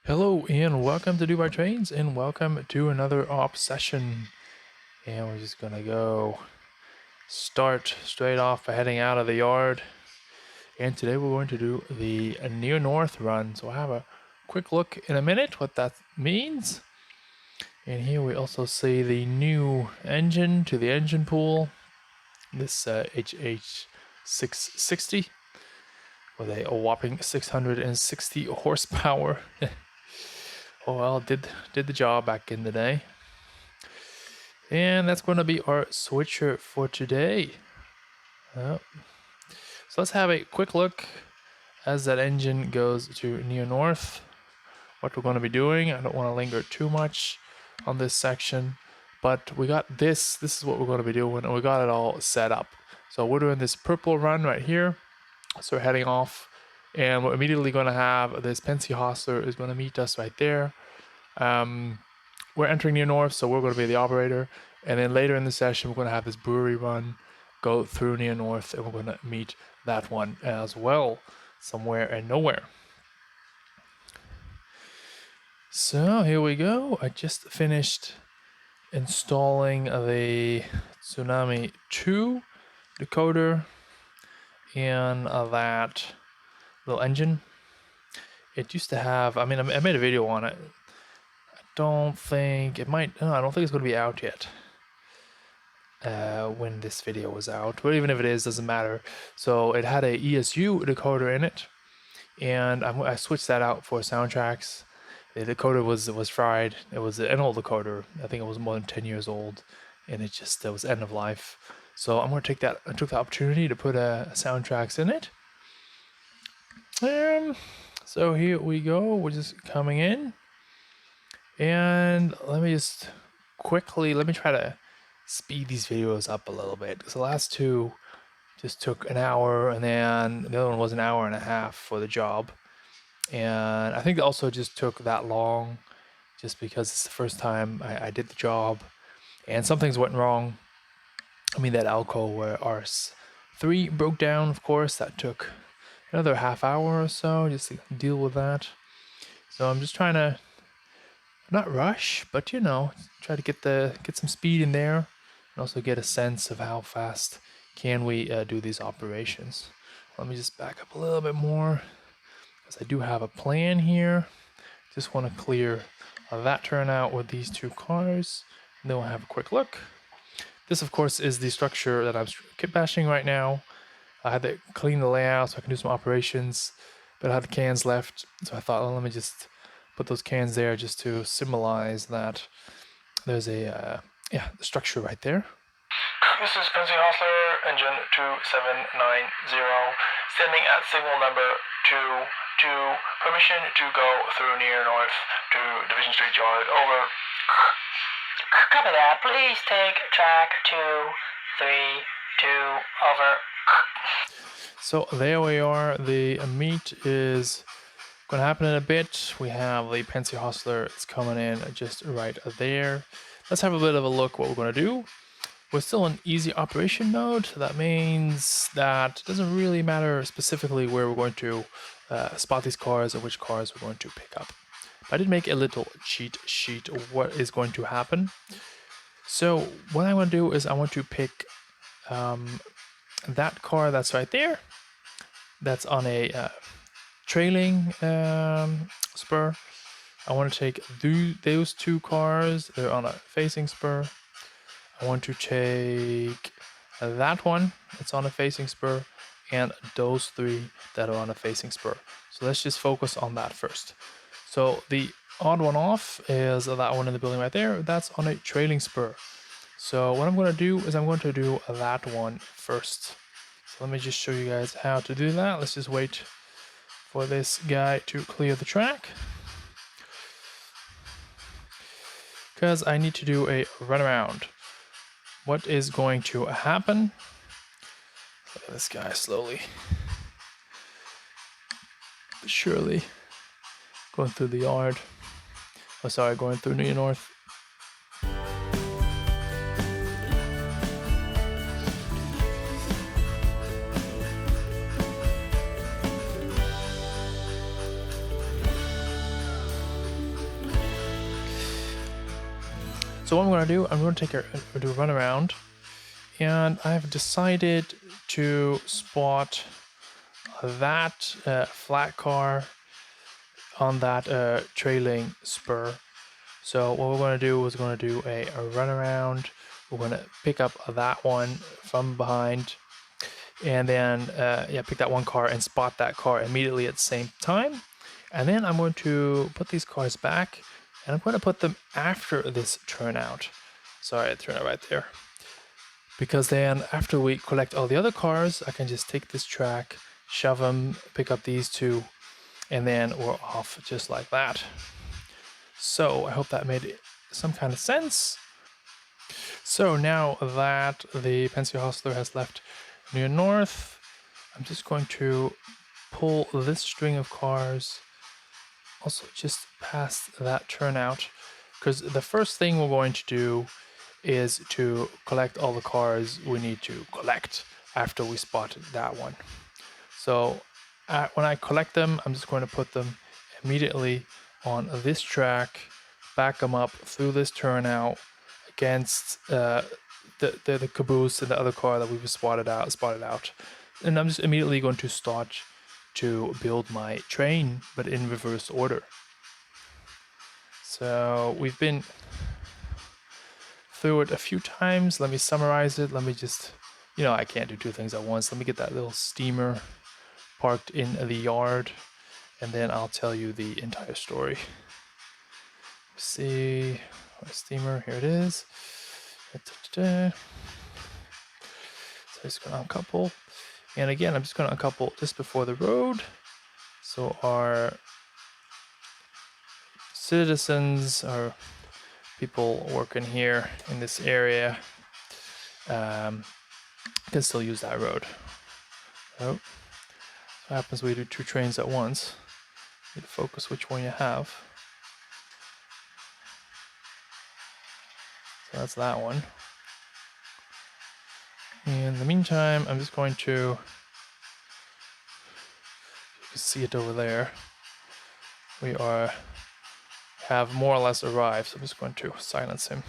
Hello and welcome to Dubai Trains and welcome to another op session. And we're just gonna go start straight off by heading out of the yard. And today we're going to do the near north run. So I'll have a quick look in a minute what that means. And here we also see the new engine to the engine pool. This HH660 with a whopping 660 horsepower. Oh well, did the job back in the day. And that's going to be our switcher for today. So let's have a quick look as that engine goes to near north. What we're going to be doing. I don't want to linger too much on this section, but we got this. This is what we're going to be doing, and we got it all set up. So we're doing this purple run right here. So we're heading off, and we're immediately going to have this Pensy Hostler is going to meet us right there. We're entering near north, so we're going to be the operator. And then later in the session, we're going to have this brewery run go through near north, and we're going to meet that one as well, somewhere and nowhere. So here we go. I just finished installing the Tsunami 2 decoder and that little engine. It used to have, I made a video on it. I don't think it's going to be out yet. When this video was out, but even if it is, doesn't matter. So it had a ESU decoder in it, and I switched that out for SOUNDTRAXX. The decoder was fried. It was an old decoder. I think it was more than 10 years old, and it was end of life. So I'm gonna take that. I took the opportunity to put a SOUNDTRAXX in it. So here we go. We're just coming in, and let me try to speed these videos up a little bit, because the last two just took an hour, and then the other one was an hour and a half for the job. And I think it also just took that long just because it's the first time I did the job, and some things went wrong. That Alco where RS3 broke down, of course. That took another half hour or so just to deal with that. So I'm just trying to not rush, but try to get some speed in there, and also get a sense of how fast can we do these operations. Let me just back up a little bit more, because I do have a plan here. Just want to clear that turnout with these two cars, and then we'll have a quick look. This, of course, is the structure that I'm kit bashing right now. I had to clean the layout so I can do some operations, but I had the cans left, so I thought, well, let me just put those cans there just to symbolize that there's a the structure right there. This is Pensy Hostler, engine 2790, standing at signal number 22, permission to go through near north to Division Street Yard, over. Copy that. Please take track 232, over. So there we are. The meet is going to happen in a bit. We have the Pensy Hostler. It's coming in just right there. Let's have a bit of a look what we're going to do. We're still in easy operation mode. That means that it doesn't really matter specifically where we're going to spot these cars or which cars we're going to pick up. I did make a little cheat sheet of what is going to happen. So what I want to do is I want to pick that car that's right there. That's on a trailing spur. I want to take those two cars. They're on a facing spur. I want to take that one that's on a facing spur, and those three that are on a facing spur. So let's just focus on that first. So the odd one off is that one in the building right there. That's on a trailing spur. So what I'm going to do is I'm going to do that one first. So let me just show you guys how to do that. Let's just wait for this guy to clear the track, because I need to do a runaround. What is going to happen? Look at this guy slowly but surely going through the yard. Oh, sorry, going through near north. So what I'm going to do, I'm going to do a run around, and I've decided to spot that flat car on that trailing spur. So what we're going to do is we're going to do a run around. We're going to pick up that one from behind, and then pick that one car and spot that car immediately at the same time. And then I'm going to put these cars back, and I'm going to put them after this turnout. Sorry, turnout right there. Because then after we collect all the other cars, I can just take this track, shove them, pick up these two, and then we're off just like that. So I hope that made some kind of sense. So now that the Pensier Hostler has left near north, I'm just going to pull this string of cars also just past that turnout, because the first thing we're going to do is to collect all the cars we need to collect after we spotted that one. So when I collect them, I'm just going to put them immediately on this track, back them up through this turnout against the caboose and the other car that we've spotted out. And I'm just immediately going to start to build my train, but in reverse order. So we've been through it a few times. Let me summarize it. Let me just, I can't do two things at once. Let me get that little steamer parked in the yard, and then I'll tell you the entire story. Let's see, my steamer, here it is. So I'm just going to uncouple. And again, I'm just going to uncouple just before the road. So our citizens, or people working here in this area, can still use that road. Oh, what happens when you do two trains at once? You need to focus which one you have. So that's that one. In the meantime, I'm just going to, you can see it over there. We have more or less arrived. So I'm just going to silence him.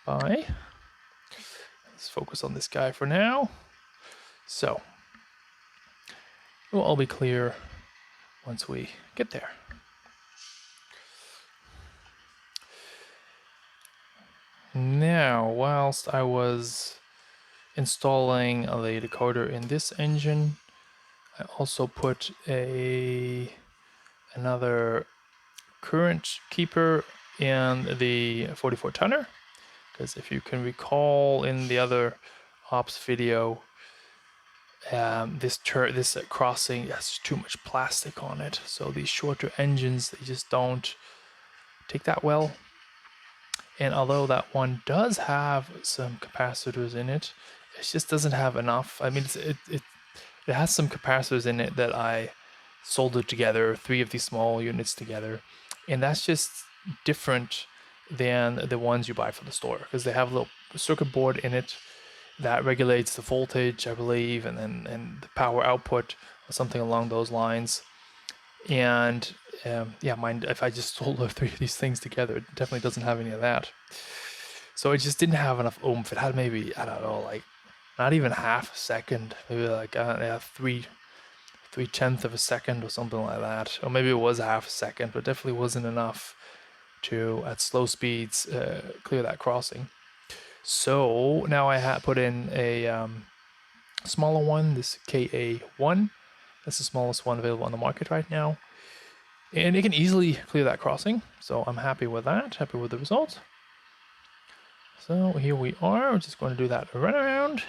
Bye. Let's focus on this guy for now. So it will all be clear once we get there. Now, whilst I was installing the decoder in this engine, I also put another current keeper in the 44 tonner, because if you can recall in the other ops video, this crossing has too much plastic on it, so these shorter engines, they just don't take that well. And although that one does have some capacitors in it, it just doesn't have enough. I mean, it has some capacitors in it that I soldered together, 3 of these small units together, and that's just different than the ones you buy from the store, because they have a little circuit board in it that regulates the voltage, I believe, and the power output, or something along those lines. And mine, if I just solder 3 of these things together, it definitely doesn't have any of that. So it just didn't have enough oomph. It had maybe, I don't know, like not even half a second, maybe like 3/10 of a second or something like that. Or maybe it was half a second, but definitely wasn't enough to, at slow speeds, clear that crossing. So now I put in a smaller one, this KA1. That's the smallest one available on the market right now. And it can easily clear that crossing. So I'm happy with that, happy with the result. So here we are. We're just going to do that run around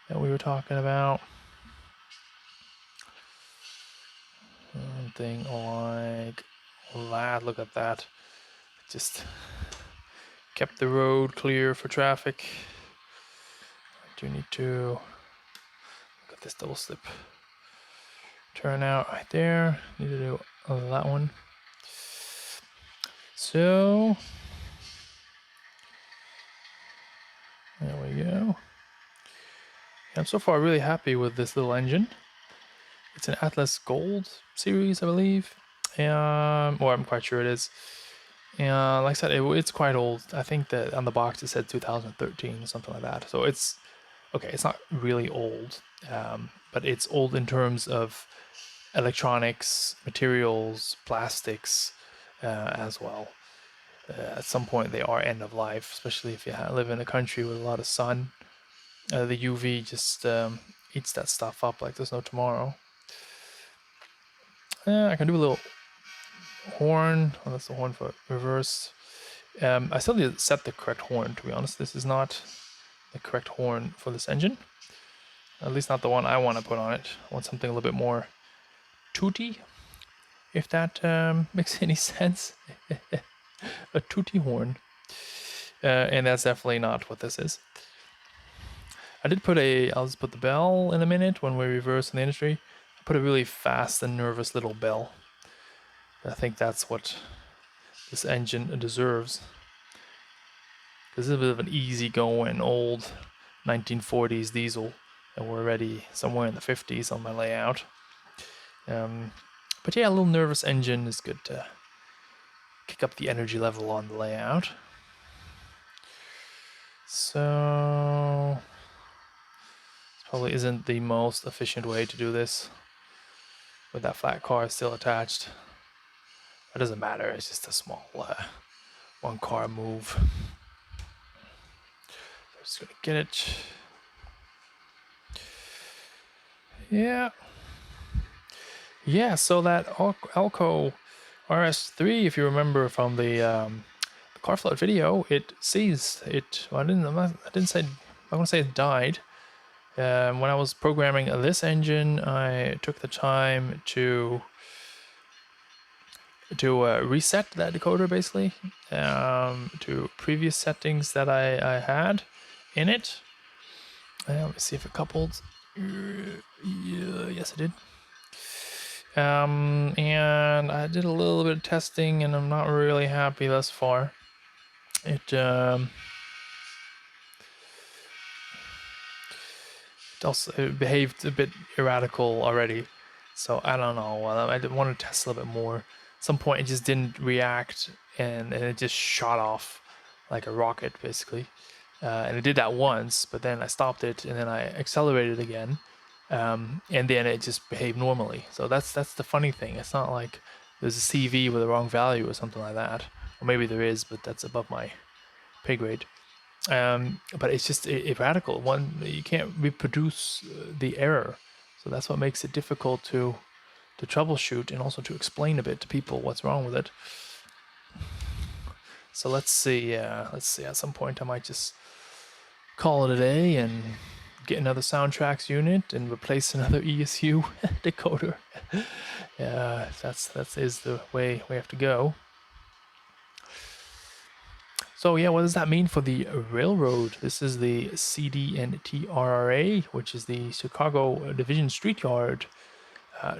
that we were talking about. Something like that. Look at that. Just kept the road clear for traffic. I do need to look at this double slip turnout right there. Need to do that one. So there we go. I'm so far really happy with this little engine. It's an Atlas Gold series, I believe. Or I'm quite sure it is. And like I said, it's quite old. I think that on the box it said 2013 or something like that. So it's okay. It's not really old, but it's old in terms of electronics, materials, plastics, as well. At some point, they are end of life, especially if you live in a country with a lot of sun. The UV just eats that stuff up like there's no tomorrow. I can do a little horn. Oh, that's the horn for reverse. I still need to set the correct horn, to be honest. This is not the correct horn for this engine. At least not the one I want to put on it. I want something a little bit more tooty, if that makes any sense. A tooty horn. And that's definitely not what this is. I did put I'll just put the bell in a minute when we reverse in the industry. I put a really fast and nervous little bell. I think that's what this engine deserves. This is a bit of an easy-going old 1940s diesel, and we're already somewhere in the 50s on my layout. But yeah, a little nervous engine is good to kick up the energy level on the layout. So this probably isn't the most efficient way to do this with that flat car still attached. That doesn't matter, it's just a small one car move. I'm just gonna get it. Yeah, so that Alco RS3, if you remember from the car float video, it seized. Well, I didn't say. I want to say it died. When I was programming this engine, I took the time to reset that decoder basically to previous settings that I had in it. Let me see if it coupled. Yeah, yes, it did. And I did a little bit of testing, and I'm not really happy thus far. It also behaved a bit erratical already, so I don't know. I did want to test a little bit more. At some point, it just didn't react, and it just shot off like a rocket, basically. And it did that once, but then I stopped it, and then I accelerated again, and then it just behaved normally. So that's the funny thing. It's not like there's a CV with a wrong value or something like that, or maybe there is, but that's above my pay grade. But it's just erratical. You can't reproduce the error, so that's what makes it difficult to troubleshoot and also to explain a bit to people what's wrong with it. So let's see. At some point, I might just call it a day and get another SOUNDTRAXX unit and replace another ESU decoder. That is the way we have to go. So yeah, what does that mean for the railroad? This is the CD&TRRA, which is the Chicago Division Streetyard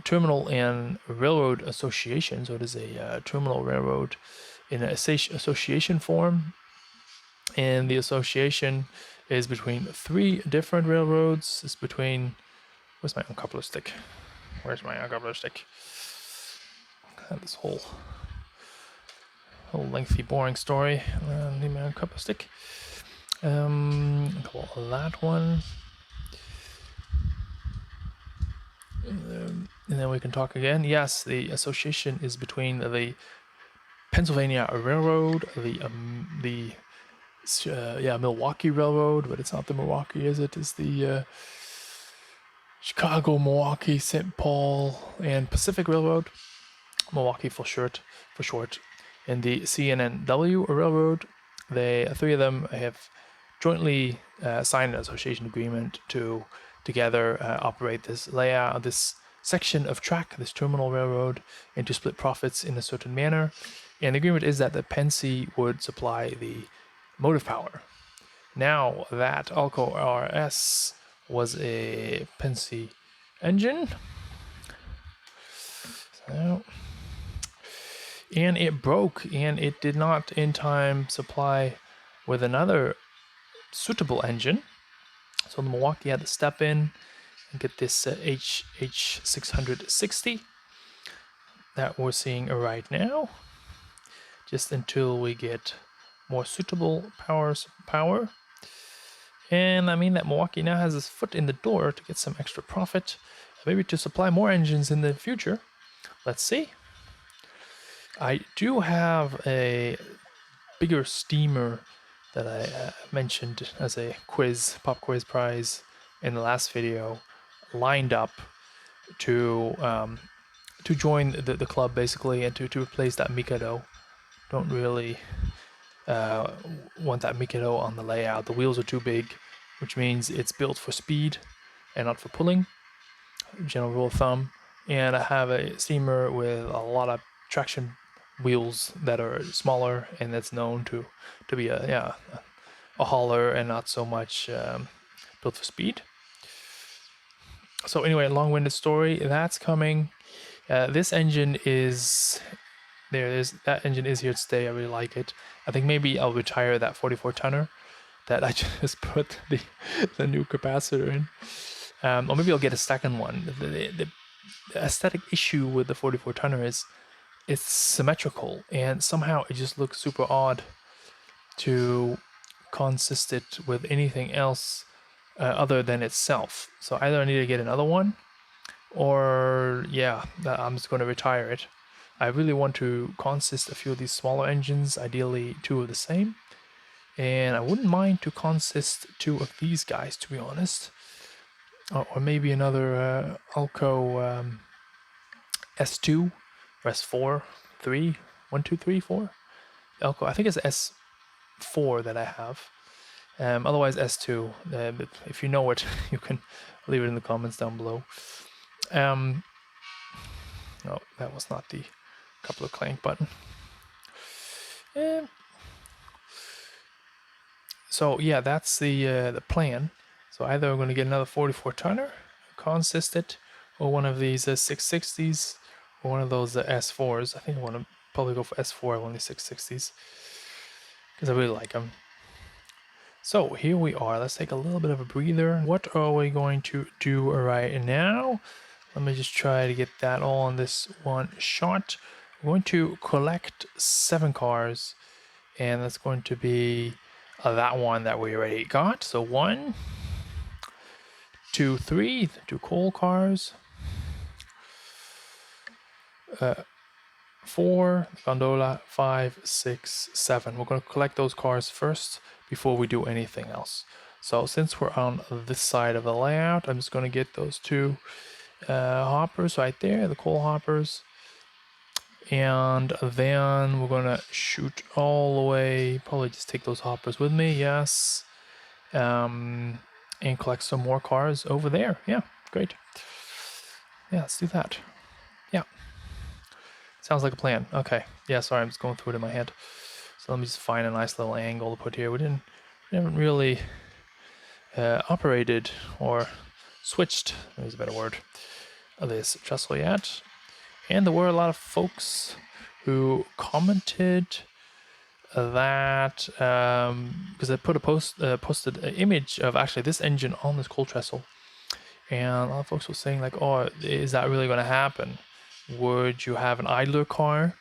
Terminal and Railroad Association. So it is a terminal railroad in an association form, and the association is between 3 different railroads. It's between where's my uncoupler stick? This whole lengthy, boring story. Need my uncoupler stick. Call that one. And then we can talk again. Yes, the association is between the Pennsylvania Railroad, the Milwaukee Railroad, but it's not the Milwaukee, is it? It's the Chicago, Milwaukee, St. Paul, and Pacific Railroad. Milwaukee for short. And the CNNW Railroad. 3 of them have jointly signed an association agreement to together operate this layout, this section of track, this terminal railroad, and to split profits in a certain manner. And the agreement is that the Pennsy would supply the motive power. Now that Alco RS was a Pennsy engine, so, and it broke, and it did not in time supply with another suitable engine. So the Milwaukee had to step in and get this HH660 that we're seeing right now. just until we get more suitable power. And I mean that Milwaukee now has his foot in the door to get some extra profit, maybe to supply more engines in the future. Let's see. I do have a bigger steamer that I mentioned as a pop quiz prize in the last video, lined up to join the club basically, and to replace that Mikado. Don't really want that Mikado on the layout. The wheels are too big, which means it's built for speed and not for pulling. General rule of thumb. And I have a steamer with a lot of traction wheels that are smaller, and that's known to be a hauler and not so much built for speed. So anyway, long-winded story. That's coming. This engine is that engine is here to stay. I really like it. I think maybe I'll retire that 44 tonner that I just put the new capacitor in, or maybe I'll get a second one. The aesthetic issue with the 44 tonner is it's symmetrical, and somehow it just looks super odd to consist it with anything else other than itself. So either I need to get another one, or yeah, I'm just going to retire it. I really want to consist a few of these smaller engines, ideally 2 of the same, and I wouldn't mind to consist 2 of these guys, to be honest, or maybe another Alco S2 or S4, 3, 1, 2, 3, 4. Elko, I think it's S4 that I have. Otherwise S2. But if you know it, you can leave it in the comments down below. No, that was not the coupler clank button. So yeah, that's the plan. So either I'm going to get another 44 tonner, consist it, or one of these 660s, or one of those S4s. I think I want to probably go for S4, only 660s, because I really like them. So here we are. Let's take a little bit of a breather. What are we going to do right now? Let me just try to get that all in this one shot. We're going to collect 7 cars, and that's going to be that one that we already got. So 1, 2, 3, 2 coal cars. 4, gondola, 5, 6, 7. We're going to collect those cars first before we do anything else. So since we're on this side of the layout, I'm just going to get those 2 hoppers right there, the coal hoppers. And then we're going to shoot all the way, probably just take those hoppers with me, yes. And collect some more cars over there. Yeah, great. Yeah, let's do that. Yeah. Sounds like a plan. Okay. Yeah, sorry, I'm just going through it in my head. So let me just find a nice little angle to put here. We haven't really operated or switched, there's a better word, this trestle yet. And there were a lot of folks who commented that because I put posted an image of actually this engine on this coal trestle, and a lot of folks were saying like, "Oh, is that really going to happen? Would you have an idler car?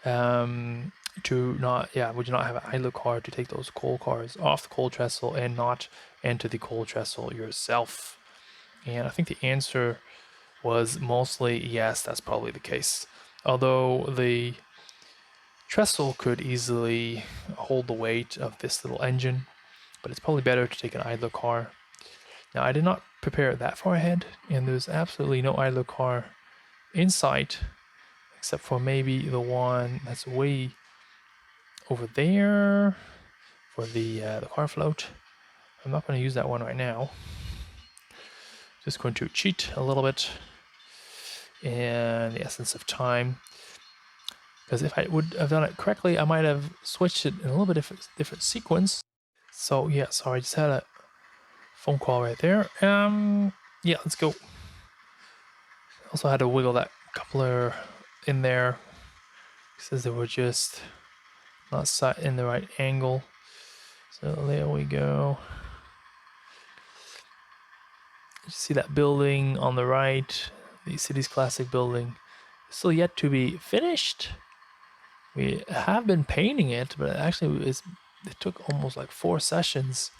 Would you not have an idler car to take those coal cars off the coal trestle and not enter the coal trestle yourself?" And I think the answer was mostly yes, that's probably the case. Although the trestle could easily hold the weight of this little engine, but it's probably better to take an idler car. Now, I did not prepare that far ahead, and there's absolutely no idler car in sight, except for maybe the one that's way over there for the car float. I'm not going to use that one right now. Just going to cheat a little bit in the essence of time, because if I would have done it correctly, I might have switched it in a little bit different sequence. So yeah, sorry, I just had a phone call right there. Yeah, let's go. Also had to wiggle that coupler in there because they were just not set in the right angle. So there we go. You see that building on the right, the Cities Classic building, still yet to be finished. We have been painting it, but actually it took almost like 4 sessions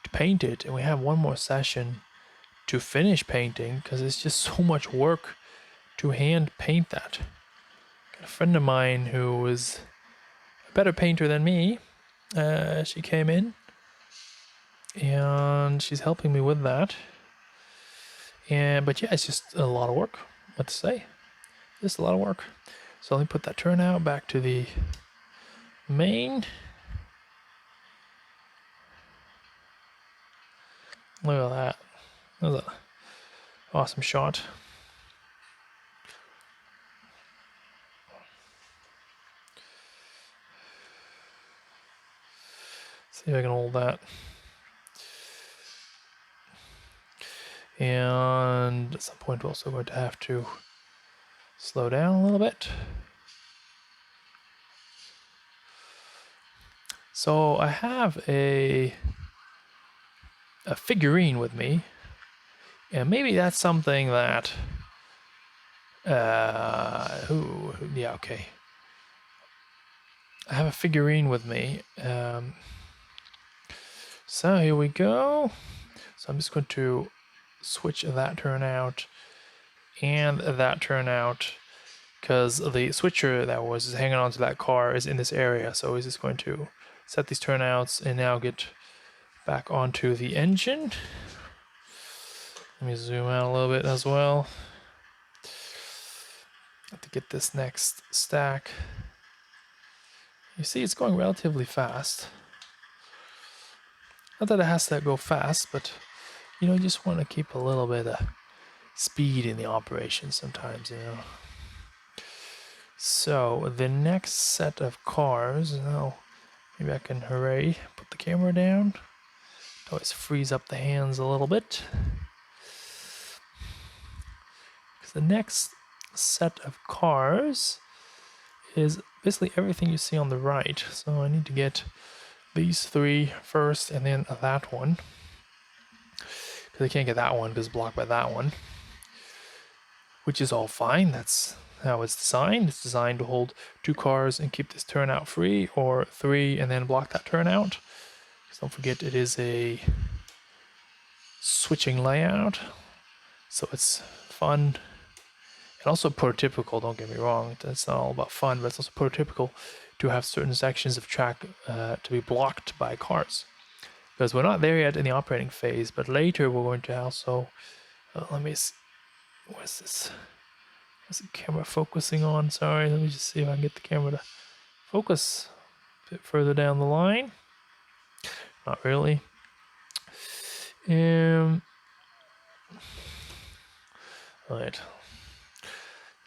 to paint it, and we have one more session to finish painting because it's just so much work to hand paint that. Got a friend of mine who is a better painter than me. She came in and she's helping me with that. But yeah, it's just a lot of work. What to say? Just a lot of work. So let me put that turnout back to the main. Look at that. That was an awesome shot. See if I can hold that. And at some point, we're also going to have to slow down a little bit. So I have a figurine with me, and maybe that's something that. Yeah, okay. I have a figurine with me. So here we go. So I'm just going to switch that turnout and that turnout because the switcher that was hanging onto that car is in this area. So he's just going to set these turnouts and now get back onto the engine. Let me zoom out a little bit as well. Have to get this next stack. You see, it's going relatively fast. Not that it has to go fast, but you just want to keep a little bit of speed in the operation sometimes, So the next set of cars, maybe I can, hooray, put the camera down. It always frees up the hands a little bit. Because the next set of cars is basically everything you see on the right. So I need to get these 3 first and then that one. Because I can't get that one because it's blocked by that one. Which is all fine. That's how it's designed. It's designed to hold 2 cars and keep this turnout free, or 3 and then block that turnout. Because don't forget, it is a switching layout. So it's fun and also prototypical, don't get me wrong. It's not all about fun, but it's also prototypical to have certain sections of track to be blocked by cars. Because we're not there yet in the operating phase, but later we're going to also, let me see, what's this? What's the camera focusing on? Sorry, let me just see if I can get the camera to focus a bit further down the line. Not really. Alright.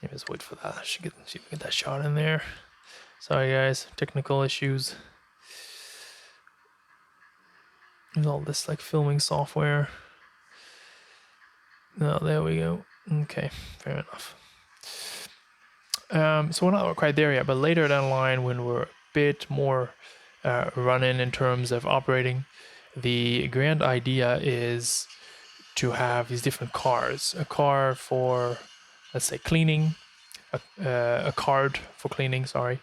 Let me just wait for that. I should see if we get that shot in there. Sorry guys, technical issues. There's all this like filming software. No, there we go. Okay, fair enough. So we're not quite there yet, but later down the line, when we're a bit more running in terms of operating, the grand idea is to have these different cars. A car for, let's say, cleaning, a card for cleaning, sorry,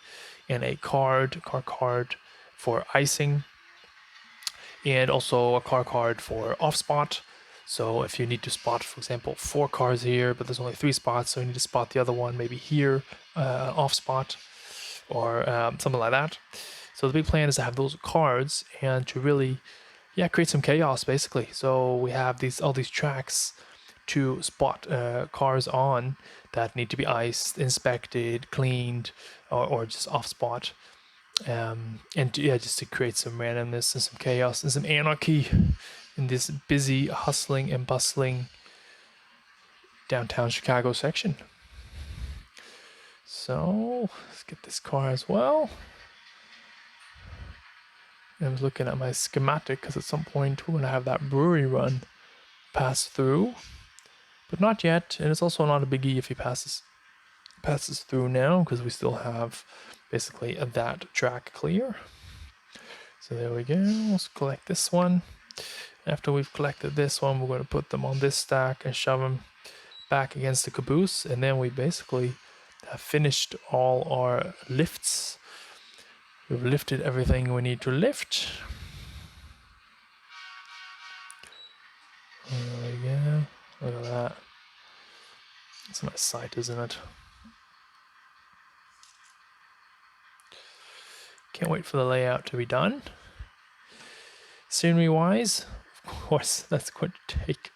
and a car card for icing, and also a car card for off spot. So if you need to spot, for example, 4 cars here, but there's only 3 spots, so you need to spot the other one maybe here, off spot, or something like that. So the big plan is to have those cards and to really, create some chaos basically. So we have all these tracks to spot cars on that need to be iced, inspected, cleaned, or just off spot. Just to create some randomness and some chaos and some anarchy in this busy, hustling and bustling downtown Chicago section. So let's get this car as well. I was looking at my schematic because at some point we're going to have that brewery run pass through, but not yet. And it's also not a biggie if he passes through now because we still have basically that track clear. So there we go. Let's collect this one. After we've collected this one, we're going to put them on this stack and shove them back against the caboose, and then we basically have finished all our lifts. We've lifted everything we need to lift. There we go. Look at that. It's a nice sight, isn't it? Can't wait for the layout to be done. Scenery wise, of course, that's going to take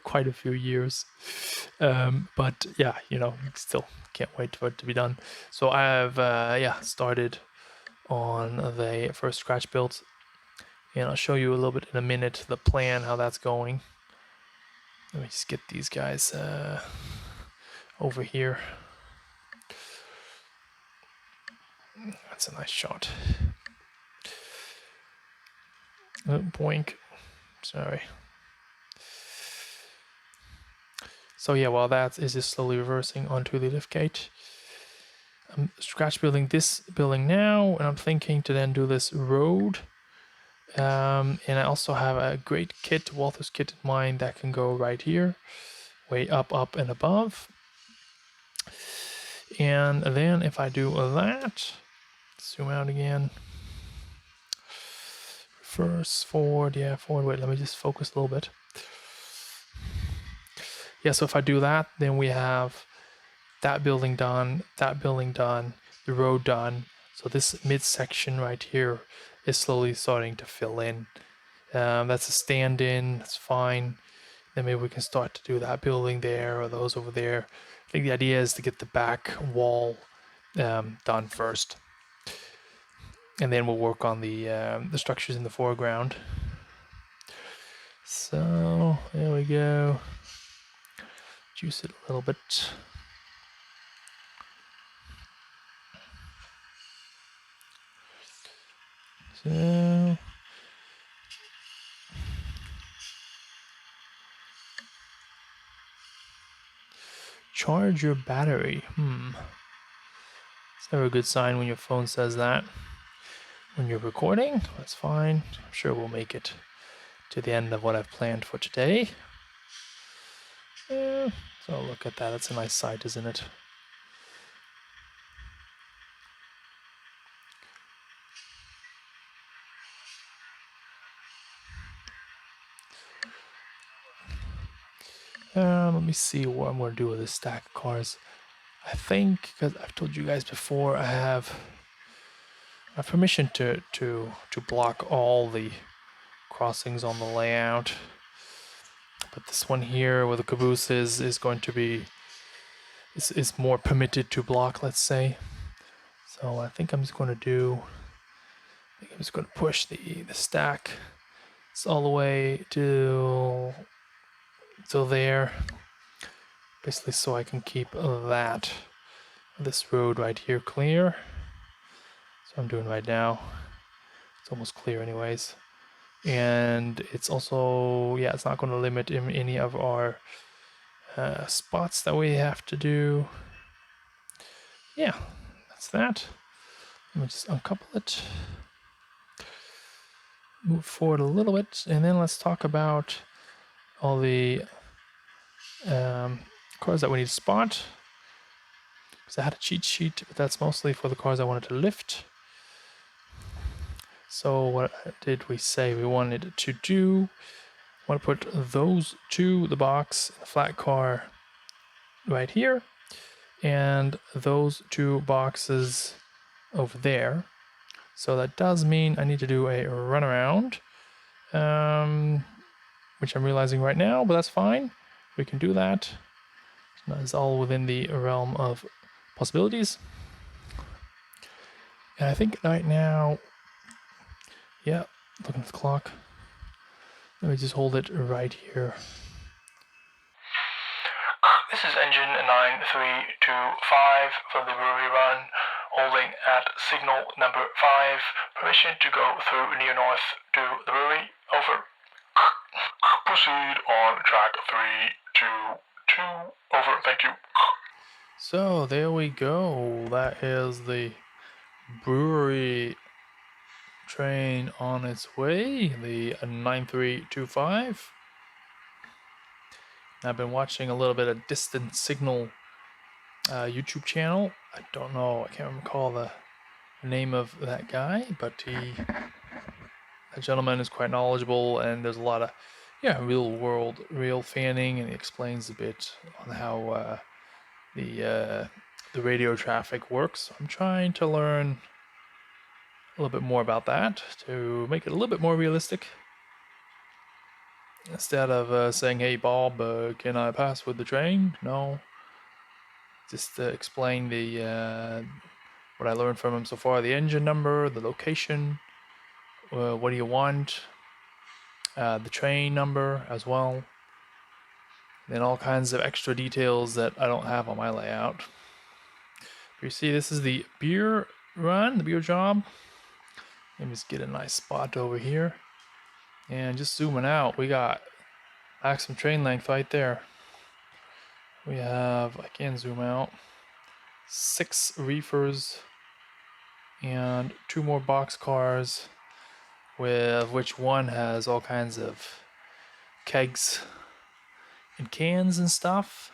quite a few years. But yeah, you know, still can't wait for it to be done. So I have started on the first scratch build, and I'll show you a little bit in a minute the plan, how that's going. Let me just get these guys over here. That's a nice shot. Oh, boink. Sorry. So yeah, while that is just slowly reversing onto the lift gate, I'm scratch building this building now, and I'm thinking to then do this road. And I also have a great kit, Walther's kit in mind, that can go right here, way up, up, and above. And then if I do that, zoom out again, reverse, forward, yeah, forward, wait, let me just focus a little bit. Yeah, so if I do that, then we have that building done, the road done. So this midsection right here is slowly starting to fill in. That's a stand-in, that's fine. Then maybe we can start to do that building there or those over there. I think the idea is to get the back wall done first, and then we'll work on the structures in the foreground. So there we go. Juice it a little bit. So charge your battery. It's never a good sign when your phone says that. When you're recording, that's fine. I'm sure we'll make it to the end of what I've planned for today. So look at that. That's a nice sight, isn't it? Let me see what I'm going to do with this stack of cars. I think, because I've told you guys before, I have permission to block all the crossings on the layout. But this one here where the caboose is going to be is more permitted to block, let's say. So I think I'm just going to push the stack all the way to there, basically, so I can keep this road right here clear. So I'm doing right now. It's almost clear anyways. And it's also, yeah, it's not going to limit any of our spots that we have to do. Yeah, that's that. Let me just uncouple it. Move forward a little bit, and then let's talk about all the cars that we need to spot. Because I had a cheat sheet, but that's mostly for the cars I wanted to lift. So what did we say we wanted to do? I want to put those two, the box, the flat car, right here, and those two boxes over there. So that does mean I need to do a runaround, which I'm realizing right now, but that's fine. We can do that. That's all within the realm of possibilities. And I think right now, yeah, looking at the clock. Let me just hold it right here. This is engine 9325 for the brewery run, holding at signal number 5. Permission to go through near north to the brewery. Over. Proceed on track 322. Over. Thank you. So there we go. That is the brewery train on its way, the 9325. I've been watching a little bit of Distant Signal YouTube channel. I don't know, I can't recall the the name of that guy, but that gentleman is quite knowledgeable, and there's a lot of real fanning, and he explains a bit on how the radio traffic works. I'm trying to learn a little bit more about that to make it a little bit more realistic. Instead of saying, "Hey Bob, can I pass with the train?" No, just explain the what I learned from him so far: the engine number, the location, what do you want, the train number as well, and all kinds of extra details that I don't have on my layout. You see, this is the beer run, the beer job. Let me just get a nice spot over here, and just zooming out, we got maximum train length right there. We have, I can zoom out, 6 reefers and 2 more box cars, with which one has all kinds of kegs and cans and stuff,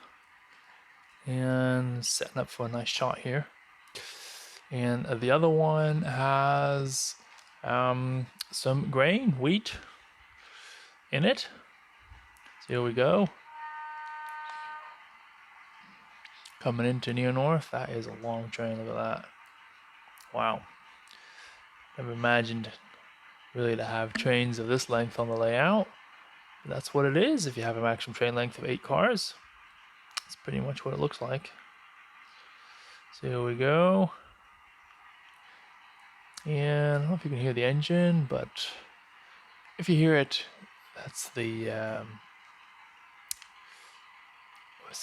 and setting up for a nice shot here. And the other one has some grain, wheat in it. So here we go. Coming into near north. That is a long train. Look at that. Wow. Never imagined really to have trains of this length on the layout. But that's what it is. If you have a maximum train length of 8 cars, that's pretty much what it looks like. So here we go. And I don't know if you can hear the engine, but if you hear it, that's the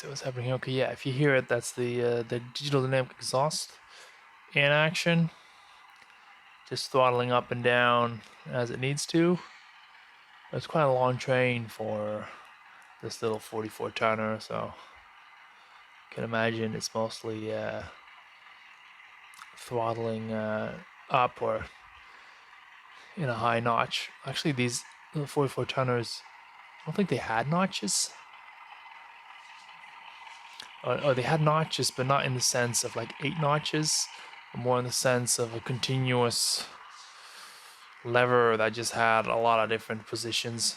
what's happening here? Okay, yeah, if you hear it, that's the digital dynamic exhaust in action, just throttling up and down as it needs to. It's quite a long train for this little 44 tonner, so you can imagine it's mostly throttling up or in a high notch. Actually, these little 44 tonners, I don't think they had notches. Or they had notches, but not in the sense of like 8 notches, more in the sense of a continuous lever that just had a lot of different positions.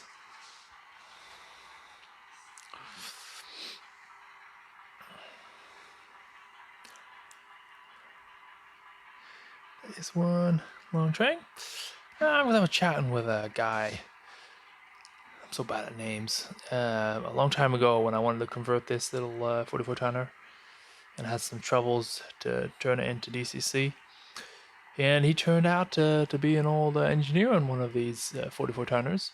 This one, long train. I was chatting with a guy. I'm so bad at names. A long time ago, when I wanted to convert this little 44 tonner, and had some troubles to turn it into DCC. And he turned out to be an old engineer on one of these 44 tonners.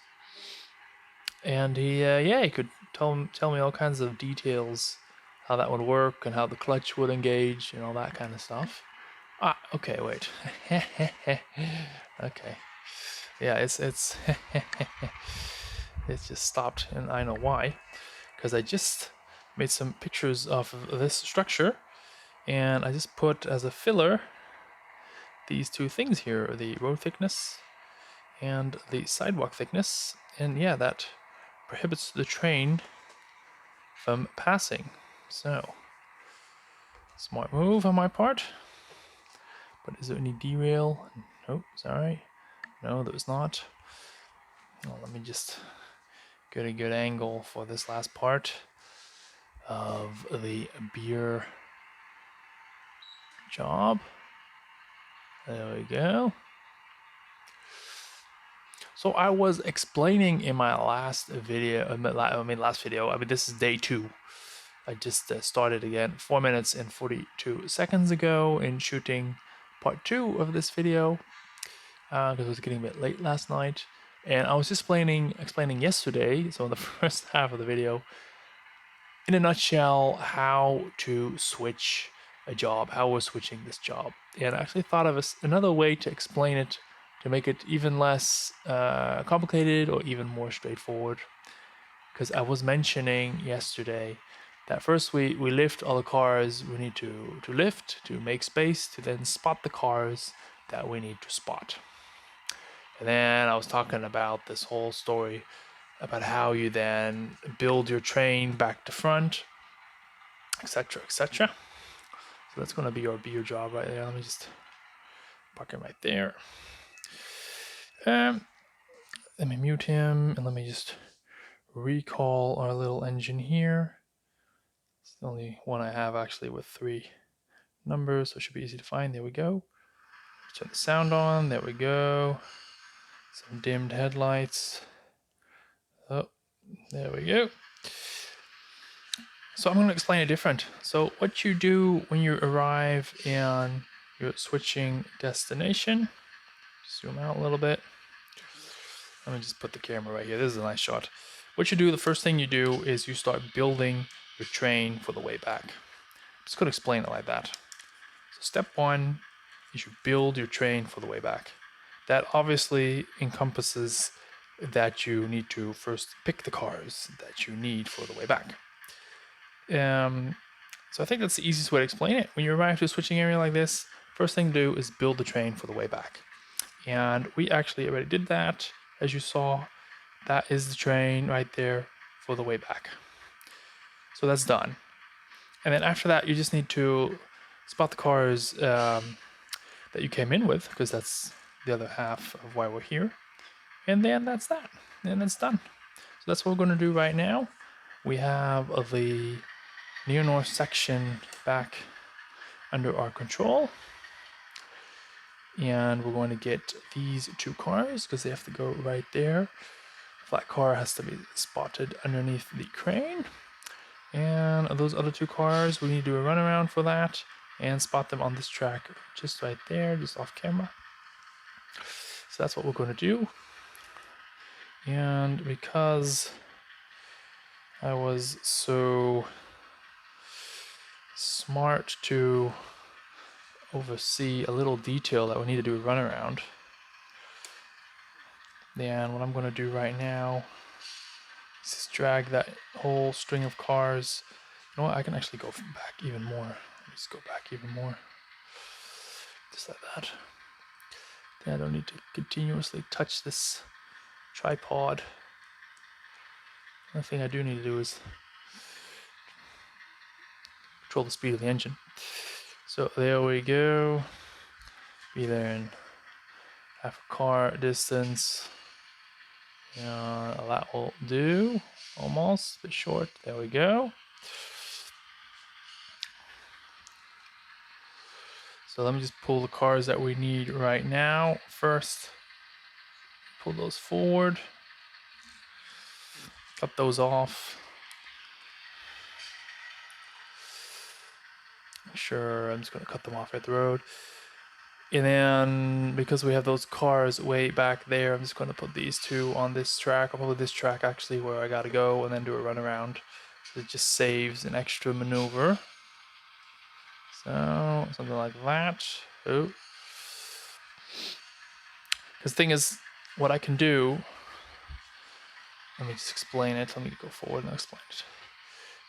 And he could tell me all kinds of details, how that would work and how the clutch would engage and all that kind of stuff. Okay, wait. Okay. Yeah, it's it's just stopped, and I know why. Because I just made some pictures of this structure, and I just put as a filler these 2 things here, the road thickness and the sidewalk thickness, and yeah, that prohibits the train from passing. So, smart move on my part. But is there any derail? Oh, sorry. No, there was not. Well, let me just get a good angle for this last part of the beer job. There we go. So I was explaining in my last video, this is day 2. I just started again 4 minutes and 42 seconds ago in shooting part 2 of this video, because it was getting a bit late last night. And I was just explaining yesterday, so in the first half of the video, in a nutshell, how to switch a job, how we're switching this job. And I actually thought of another way to explain it, to make it even less complicated or even more straightforward. Because I was mentioning yesterday that first we lift all the cars we need to lift, to make space, to then spot the cars that we need to spot. And then I was talking about this whole story about how you then build your train back to front, etc., etc. So that's going to be our beer job right there. Let me just Park him right there. Let me mute him and let me just recall our little engine here. It's the only one I have actually with 3 numbers, so it should be easy to find. There we go. Turn the sound on. There we go. Some dimmed headlights. Oh, there we go. So I'm going to explain it different. So what you do when you arrive in your switching destination, zoom out a little bit. Let me just put the camera right here. This is a nice shot. What you do, the first thing you do is you start building your train for the way back. I'm just going to explain it like that. So step 1 is you build your train for the way back. That obviously encompasses that you need to first pick the cars that you need for the way back. So I think that's the easiest way to explain it. When you arrive to a switching area like this, first thing to do is build the train for the way back. And we actually already did that. As you saw, that is the train right there for the way back. So that's done. And then after that, you just need to spot the cars that you came in with, because that's the other half of why we're here. And then that's that. And that's done. So that's what we're going to do right now. We have the near north section back under our control. And we're going to get these 2 cars because they have to go right there. That car has to be spotted underneath the crane. And those other 2 cars, we need to do a runaround for that and spot them on this track just right there, just off camera. So that's what we're going to do. And because I was so smart to oversee a little detail that we need to do a runaround, then what I'm going to do right now is just drag that whole string of cars. You know what? I can actually go back even more. Let me just go back even more. Just like that. Then I don't need to continuously touch this tripod. The thing I do need to do is control the speed of the engine. So there we go. Be there in half a car distance. That will do. Almost. A bit short. There we go. So let me just pull the cars that we need right now. First, pull those forward. Cut those off. Sure, I'm just going to cut them off at the road. And then, because we have those cars way back there, I'm just going to put these 2 on this track. I'll put this track actually where I got to go and then do a runaround. So it just saves an extra maneuver. So, something like that. Oh. Because the thing is, what I can do, let me just explain it. Let me go forward and explain it.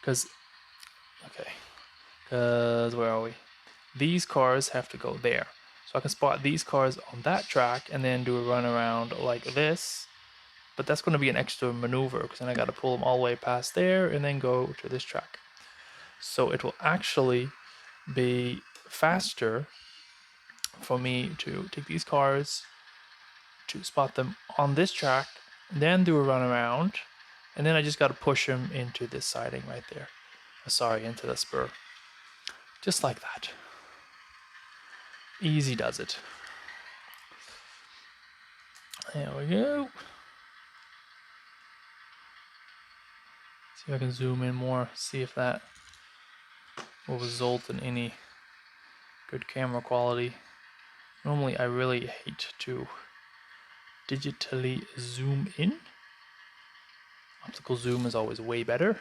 Because where are we? These cars have to go there. So I can spot these cars on that track and then do a run around like this. But that's going to be an extra maneuver because then I got to pull them all the way past there and then go to this track. So it will actually be faster for me to take these cars, to spot them on this track, then do a run around, and then I just got to push them into this siding right there. Sorry, into the spur. Just like that. Easy does it. There we go. See if I can zoom in more, see if that will result in any good camera quality. Normally I really hate to digitally zoom in. Optical zoom is always way better.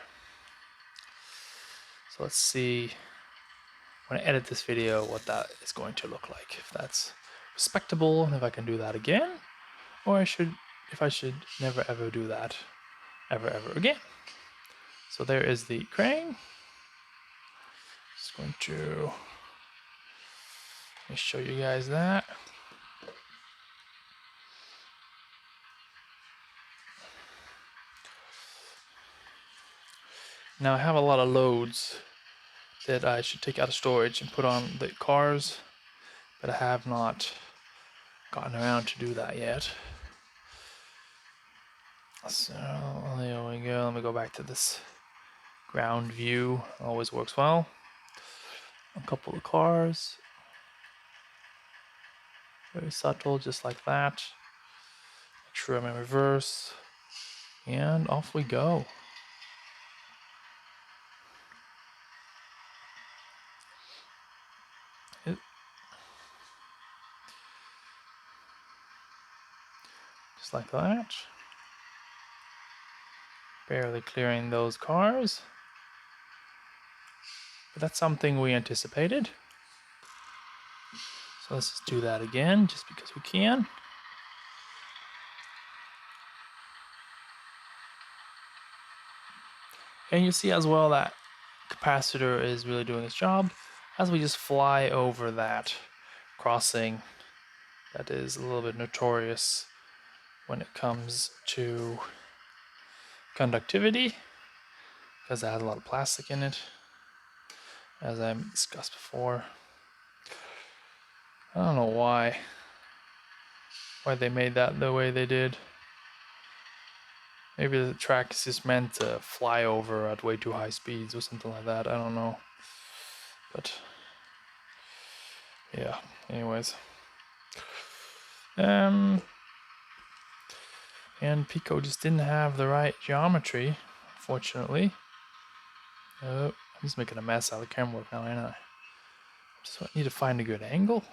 So let's see when I edit this video what that is going to look like. If that's respectable and if I can do that again, or if I should never ever do that ever again. So there is the crane. Just going to let me show you guys that. Now I have a lot of loads that I should take out of storage and put on the cars, but I have not gotten around to do that yet. So there we go. Let me go back to this ground view. Always works well. A couple of cars. Very subtle, just like that. Make sure I'm in reverse. And off we go. Just like that. Barely clearing those cars. But that's something we anticipated. So let's just do that again, just because we can. And you see as well that capacitor is really doing its job as we just fly over that crossing that is a little bit notorious when it comes to conductivity, because it has a lot of plastic in it, as I discussed before. I don't know why they made that the way they did. Maybe the track is just meant to fly over at way too high speeds or something like that. I don't know. But yeah, anyways. And PECO just didn't have the right geometry, unfortunately. Oh, I'm just making a mess out of the camera work now, ain't I? Just need to find a good angle.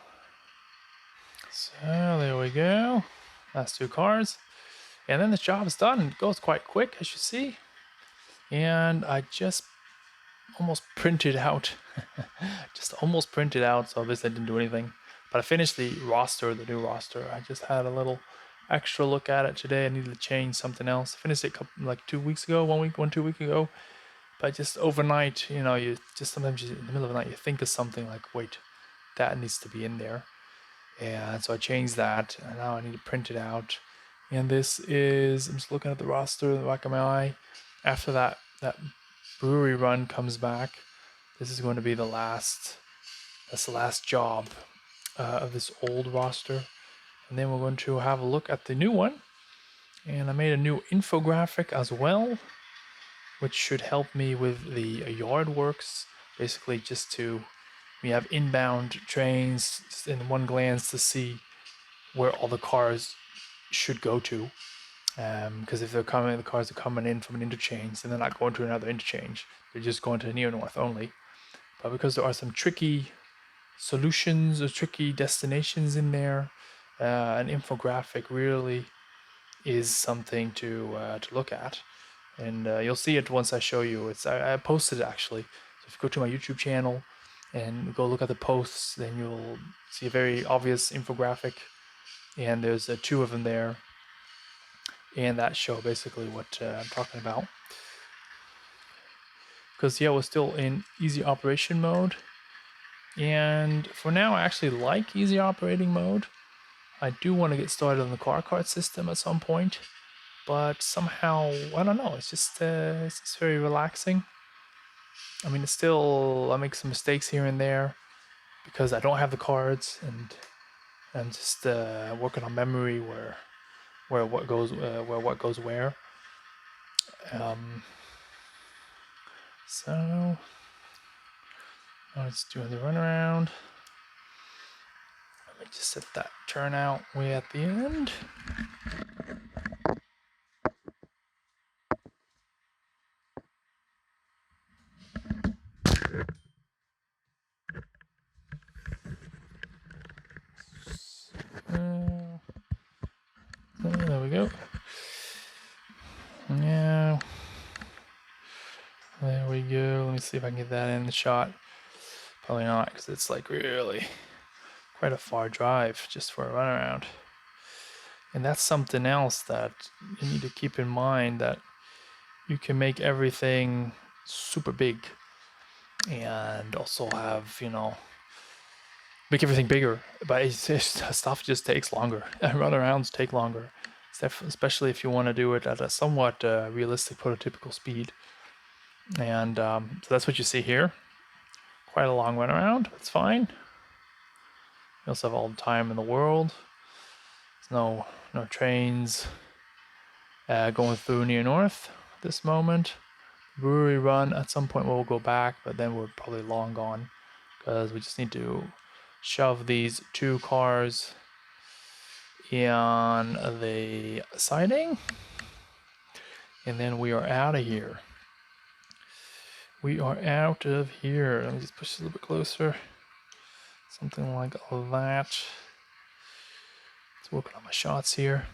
So there we go. Last two cars. And then the job is done. It goes quite quick, as you see. And I just almost printed out. Just almost printed out, so obviously I didn't do anything. But I finished the roster, the new roster. I just had a little extra look at it today. I needed to change something else. I finished it like 2 weeks ago, 2 weeks ago. But just overnight, you know, you just sometimes in the middle of the night you think of something like, wait, that needs to be in there. And so I changed that, and now I need to print it out. And this is, I'm just looking at the roster in the back of my eye. After that brewery run comes back, this is going to be the last, that's the last job of this old roster. And then we're going to have a look at the new one. And I made a new infographic as well, which should help me with the yard works. Basically just to, we have inbound trains just in one glance to see where all the cars should go to. Because if the cars are coming in from an interchange, then they're not going to another interchange. They're just going to Neo North only. But because there are some tricky solutions or tricky destinations in there, an infographic really is something to look at. And you'll see it once I show you. I posted it actually. So if you go to my YouTube channel and go look at the posts, then you'll see a very obvious infographic. And there's two of them there. And that show basically what I'm talking about. Because yeah, we're still in easy operation mode. And for now, I actually like easy operating mode. I do want to get started on the car cart system at some point. But somehow, I don't know, it's just very relaxing. I mean, it's still, I make some mistakes here and there because I don't have the cards, and I'm just working on memory where what goes where. So let's do the runaround. Let me just set that turnout way at the end. There we go. Yeah. There we go. Let me see if I can get that in the shot. Probably not, because it's like really quite a far drive just for a runaround. And that's something else that you need to keep in mind, that you can make everything super big and also have, you know, make everything bigger, but it's just, stuff just takes longer. Runarounds take longer, especially if you want to do it at a somewhat realistic prototypical speed. And so that's what you see here. Quite a long runaround. That's fine. You also have all the time in the world. There's no trains going through near north at this moment. Brewery run, at some point we'll go back, but then we're probably long gone because we just need to shove these 2 cars in the siding, and then we are out of here. We are out of here. Let me just push this a little bit closer. Something like that. Let's work on my shots here.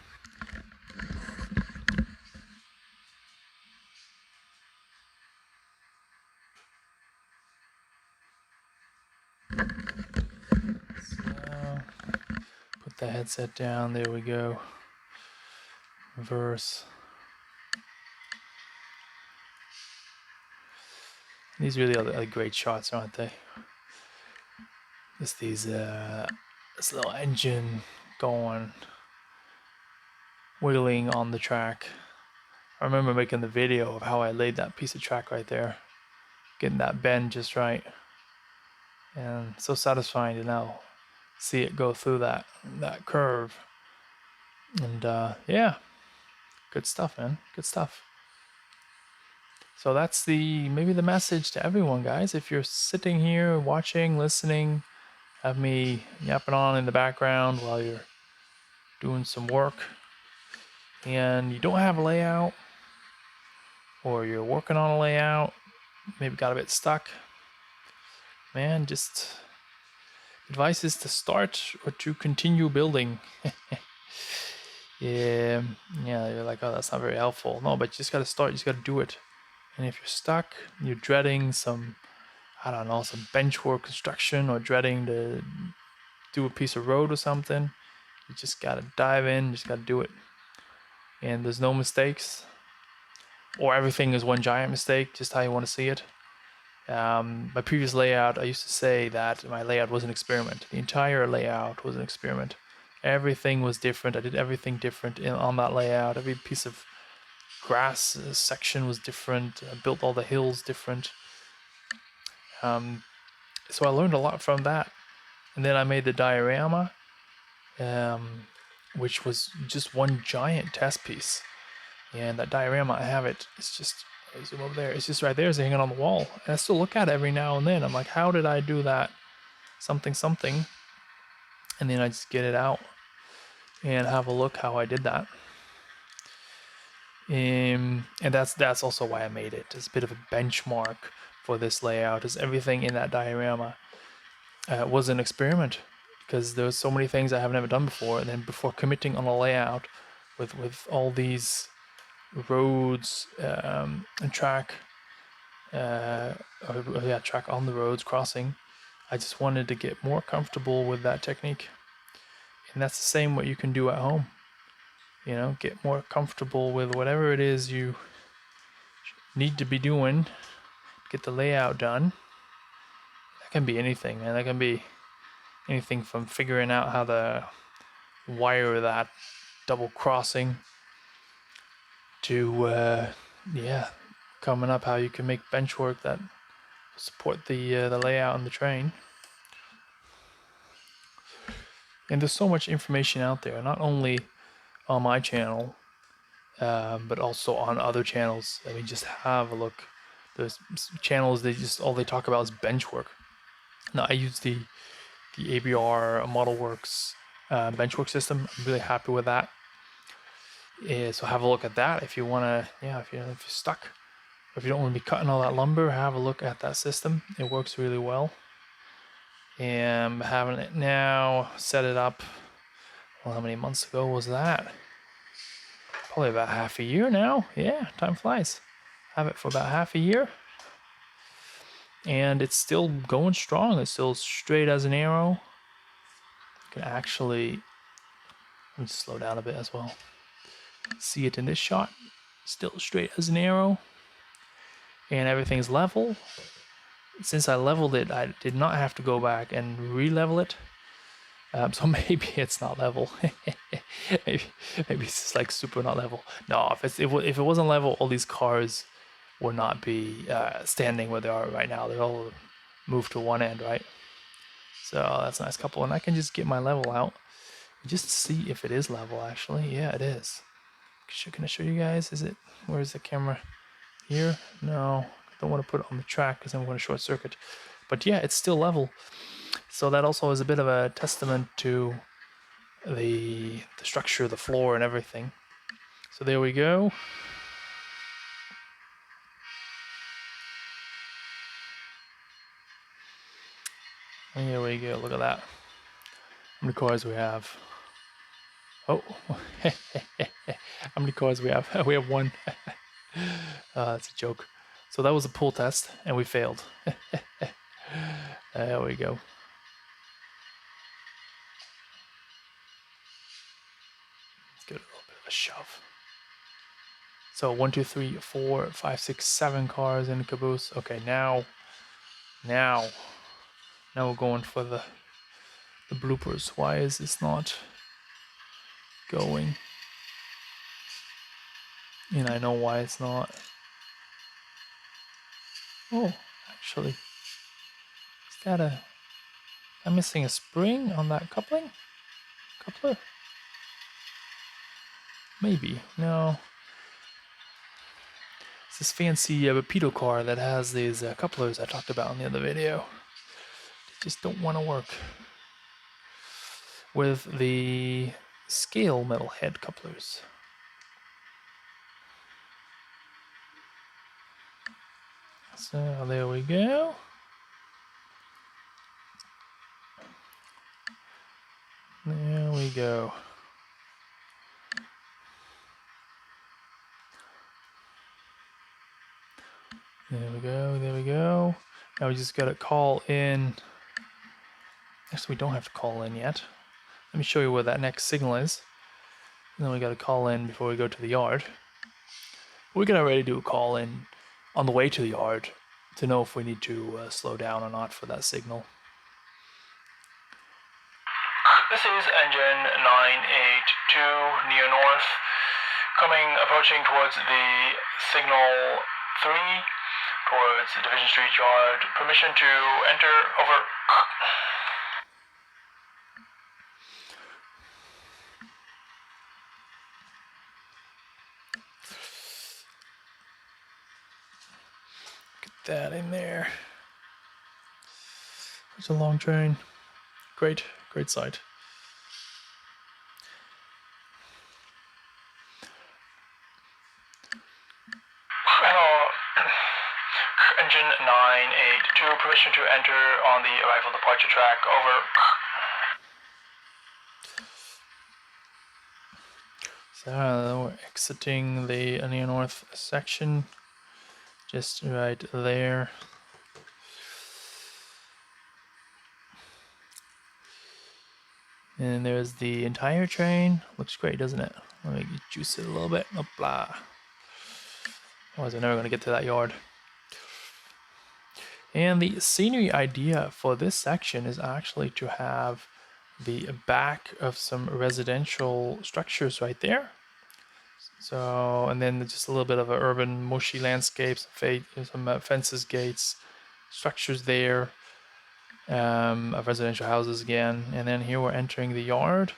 So, put the headset down. There we go. Reverse. These really are great shots, aren't they? Just these, this little engine going, wiggling on the track. I remember making the video of how I laid that piece of track right there, getting that bend just right, and so satisfying to now see it go through that curve. And yeah, good stuff, man. Good stuff. So that's maybe the message to everyone, guys. If you're sitting here watching, listening, have me yapping on in the background while you're doing some work, and you don't have a layout, or you're working on a layout, maybe got a bit stuck, man, just advice is to start or to continue building. Yeah, you're like, oh, that's not very helpful. No, but you just gotta start, you just gotta do it. And if you're stuck, you're dreading some, I don't know, some bench work construction, or dreading to do a piece of road or something, you just gotta dive in, you just gotta do it. And there's no mistakes, or everything is one giant mistake, just how you want to see it. My previous layout, I used to say that my layout was an experiment. The entire layout was an experiment. Everything was different. I did everything different on that layout. Every piece of grass section was different. I built all the hills different. So I learned a lot from that. And then I made the diorama, which was just one giant test piece. And that diorama, I have it. It's just, zoom over there. It's just right there. It's hanging on the wall. And I still look at it every now and then. I'm like, how did I do that? Something. And then I just get it out and have a look how I did that. And that's also why I made it. It's a bit of a benchmark for this layout. Is everything in that diorama was an experiment, because there's so many things I have never done before. And then before committing on a layout with all these roads and track, track on the roads, crossing, I just wanted to get more comfortable with that technique. And that's the same what you can do at home. You know, get more comfortable with whatever it is you need to be doing, get the layout done. That can be anything, man. That can be anything from figuring out how to wire that double crossing to coming up how you can make bench work that support the layout on the train. And there's so much information out there, not only on my channel, but also on other channels. I mean, just have a look. There's channels that just all they talk about is bench work. Now I use the ABR ModelWorks bench work system. I'm really happy with that. So have a look at that if you want to. If you're stuck, or if you don't want to be cutting all that lumber, have a look at that system. It works really well. And having it now, set it up. Well, how many months ago was that? Probably about half a year now. Yeah, time flies. Have it for about half a year. And it's still going strong. It's still straight as an arrow. You can actually, let me slow down a bit as well. See it in this shot. Still straight as an arrow. And everything's level. Since I leveled it, I did not have to go back and re-level it. So maybe it's not level. maybe it's just like super not level. No, if it wasn't level, all these cars would not be standing where they are right now. They're all moved to one end, right? So that's a nice couple, and I can just get my level out Just see if it is level, actually. Yeah, it is. Can I show you guys? Is it? Where's the camera? Here? No. I don't want to put it on the track because I'm going to short circuit. But yeah, it's still level. So that also is a bit of a testament to the structure of the floor and everything. So there we go. And here we go. Look at that. How many cars we have? Oh, how many cars we have? We have one. That's a joke. So that was a pool test, and we failed. There we go. Let's give it a little bit of a shove. So 1, 2, 3, 4, 5, 6, 7 cars in the caboose. Okay, now we're going for the bloopers. Why is this not going? And I know why it's not. Oh, actually, is that I'm missing a spring on that coupler? Maybe. No. It's this fancy PECO car that has these couplers I talked about in the other video. They just don't want to work with the scale metal head couplers. So there we go. There we go. There we go, there we go. Now we just gotta call in. Actually, we don't have to call in yet. Let me show you where that next signal is. And then we gotta call in before we go to the yard. We can already do a call in on the way to the yard to know if we need to slow down or not for that signal. This is engine 982 near north, approaching towards the signal 3, towards the Division Street yard. Permission to enter, over. Get that in there. It's a long train. Great sight. Engine 982, permission to enter on the arrival departure track, over. So we're exiting the near north section, just right there. And there's the entire train. Looks great, doesn't it? Let me juice it a little bit. Blah. Otherwise, we're never going to get to that yard. And the scenery idea for this section is actually to have the back of some residential structures right there. So, and then just a little bit of an urban, mushy landscape, some fences, gates, structures there, of residential houses again. And then here we're entering the yard.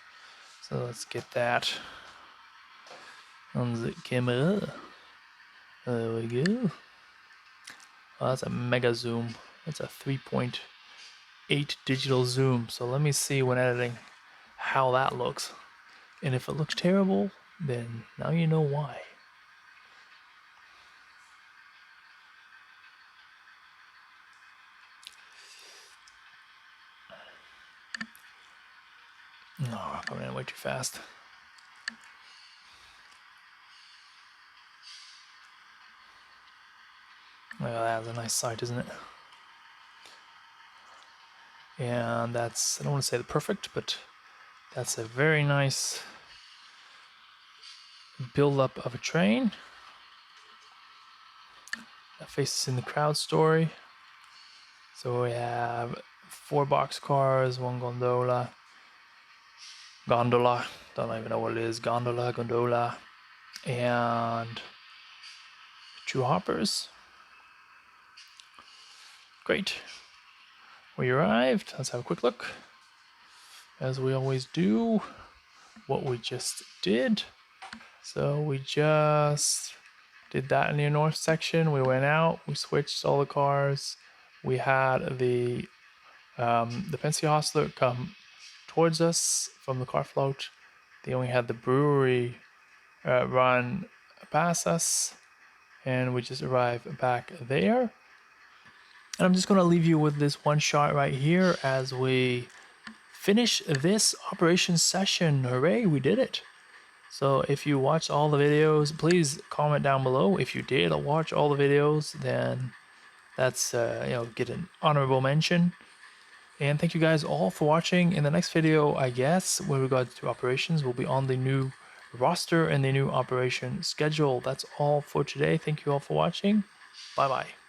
So let's get that on the camera. There we go. Oh, that's a mega zoom. That's a 3.8 digital zoom. So let me see when editing how that looks. And if it looks terrible, then now you know why. No, I'm coming in way too fast. Oh, that's a nice sight, isn't it? And that's, I don't want to say the perfect, but that's a very nice build-up of a train. That faces in the crowd story. So we have 4 boxcars, 1 gondola, don't even know what it is, gondola, and 2 hoppers. Great. We arrived. Let's have a quick look, as we always do. what we just did. So we just did that in the north section. We went out, we switched all the cars. We had the Pennsy Hostler come towards us from the car float. They only had the brewery run past us, and we just arrived back there. And I'm just gonna leave you with this one shot right here as we finish this operation session. Hooray, we did it. So if you watched all the videos, please comment down below. If you did watch all the videos, then that's get an honorable mention. And thank you guys all for watching. In the next video, I guess, with regards to operations, we'll be on the new roster and the new operation schedule. That's all for today. Thank you all for watching. Bye bye.